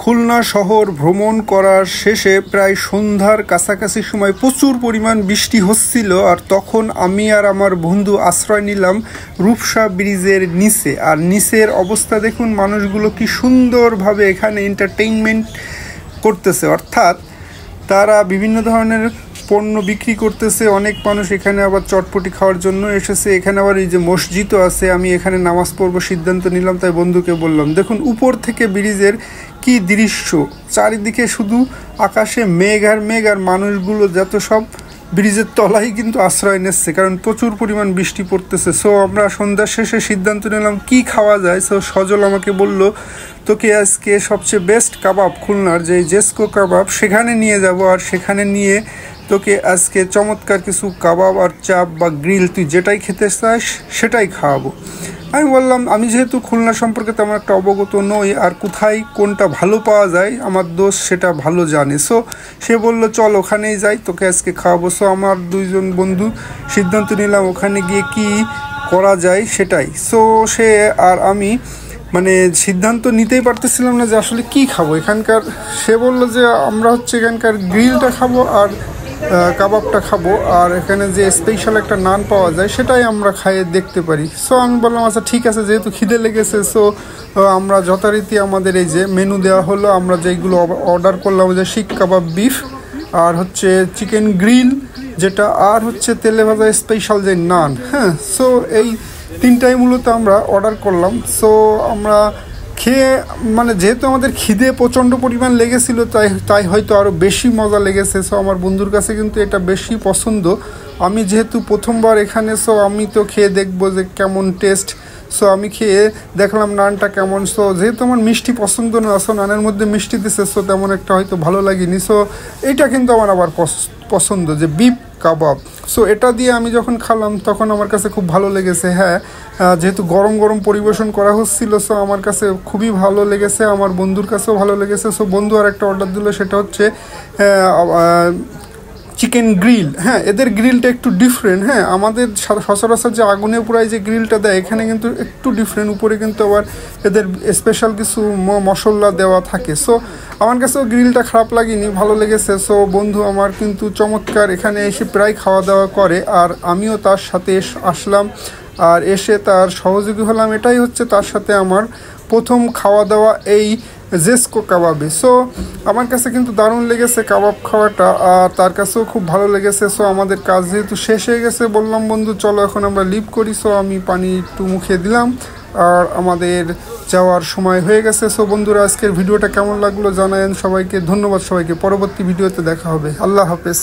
খুলনা শহর ভ্রমণ করার শেষে প্রায় সন্ধ্যার কাছাকাছি সময় প্রচুর পরিমাণ বৃষ্টি হচ্ছিল। আর তখন আমি আর আমার বন্ধু আশ্রয় নিলাম রূপসা ব্রিজের নিচে। আর নিচের অবস্থা দেখুন, মানুষগুলো কি সুন্দরভাবে এখানে এন্টারটেইনমেন্ট করতেছে, অর্থাৎ তারা বিভিন্ন ধরনের পণ্য বিক্রি করতেছে। অনেক মানুষ এখানে আবার চটপটি খাওয়ার জন্য এসেছে। এখানে আবার এই যে মসজিদও আছে। আমি এখানে নামাজ পড়বো সিদ্ধান্ত নিলাম, তাই বন্ধুকে বললাম, দেখুন উপর থেকে ব্রিজের কি দৃশ্য, চারিদিকে শুধু আকাশে মেঘ আর মেঘ, আর মানুষগুলো যত সব ব্রিজের তলায় কিন্তু আশ্রয় নিচ্ছে, কারণ প্রচুর পরিমাণ বৃষ্টি পড়তেছে। আমরা সন্ধ্যার শেষে সিদ্ধান্ত নিলাম কি খাওয়া যায়। সজল আমাকে বলল, তোকে আজকে সবচেয়ে বেস্ট কাবাব খুলনার যে জেসকো কাবাব সেখানে নিয়ে যাব, আর সেখানে নিয়ে তোকে আজকে চমৎকার কিছু কাবাব আর চাপ বা গ্রিল, তুই যেটাই খেতে চাস সেটাই খাওয়াবো। আমি বললাম, আমি যেহেতু খুলনা সম্পর্কে তেমন একটা অবগত নই, আর কোথায় কোনটা ভালো পাওয়া যায় আমার দোস্ত সেটা ভালো জানে। সে বলল, চল ওখানেই যাই, তোকে আজকে খাওয়াবো। আমার দুইজন বন্ধু সিদ্ধান্ত নিলাম ওখানে গিয়ে কি করা যায় সেটাই। সে আর আমি সিদ্ধান্ত নিতেই পারতেছিলাম না যে আসলে কি খাবো এখানকার। সে বলল যে আমরা এখানকার গ্রিলটা খাবো আর কাবাবটা খাবো, আর এখানে যে স্পেশাল একটা নান পাওয়া যায় সেটাই আমরা খাইয়ে দেখতে পারি। আমি বললাম আচ্ছা ঠিক আছে, যেহেতু খিদে লেগেছে। আমরা যথারীতি আমাদের এই যে মেনু দেওয়া হলো, আমরা যেইগুলো অর্ডার করলাম যে শিক কাবাব বিফ, আর চিকেন গ্রিল যেটা, আর তেলে ভাজা স্পেশাল যে নান। হ্যাঁ, এই তিনটাই মূলত আমরা অর্ডার করলাম। আমরা খেয়ে যেহেতু আমাদের খিদে প্রচণ্ড পরিমাণ লেগেছিল, তাই হয়তো আরও বেশি মজা লেগেছে। আমার বন্ধুর কাছে কিন্তু এটা বেশি পছন্দ। আমি যেহেতু প্রথমবার এখানে, আমি তো খেয়ে দেখবো যে কেমন টেস্ট। আমি খেয়ে দেখলাম নানটা কেমন। যেহেতু আমার মিষ্টি পছন্দ না, নানের মধ্যে মিষ্টি দিছে, তেমন একটা হয়তো ভালো লাগেনি। এইটা কিন্তু আমার আবার পছন্দ যে বিফ কাবাব। এটা দিয়ে আমি যখন খেলাম তখন আমার কাছে খুব ভালো লেগেছে। হ্যাঁ, যেহেতু গরম গরম পরিবেশন করা হচ্ছিল, আমার কাছে খুবই ভালো লেগেছে, আমার বন্ধুর কাছেও ভালো লেগেছে। বন্ধু আর একটা অর্ডার দিল, সেটা চিকেন গ্রিল। হ্যাঁ, এদের গ্রিলটা একটু ডিফারেন্ট। হ্যাঁ, আমাদের সচরাচর যে আগুনে পোড়ায় যে গ্রিলটা দেয়, এখানে কিন্তু একটু ডিফারেন্ট। উপরে কিন্তু আবার এদের স্পেশাল কিছু মশলা দেওয়া থাকে। আমার কাছেও গ্রিলটা খারাপ লাগেনি, ভালো লেগেছে। বন্ধু আমার কিন্তু চমৎকার এখানে এসে প্রায় খাওয়া দাওয়া করে, আর আমিও তার সাথে আসলাম আর এসে তার সহযোগী হলাম। এটাই তার সাথে আমার প্রথম খাওয়া দাওয়া এই জেসকো কাবাবে। আমার কাছে কিন্তু দারুণ লেগেছে কাবাব খাওয়াটা, আর তার কাছেও খুব ভালো লেগেছে। আমাদের কাজ যেহেতু শেষ হয়ে গেছে, বললাম বন্ধু চলো এখন আমরা লিভ করি। আমি পানি একটু মুখে দিলাম, আর আমাদের যাওয়ার সময় হয়ে গেছে। বন্ধুরা, আজকের ভিডিওটা কেমন লাগলো জানায়েন। সবাইকে ধন্যবাদ, সবাইকে পরবর্তী ভিডিওতে দেখা হবে। আল্লাহ হাফেজ।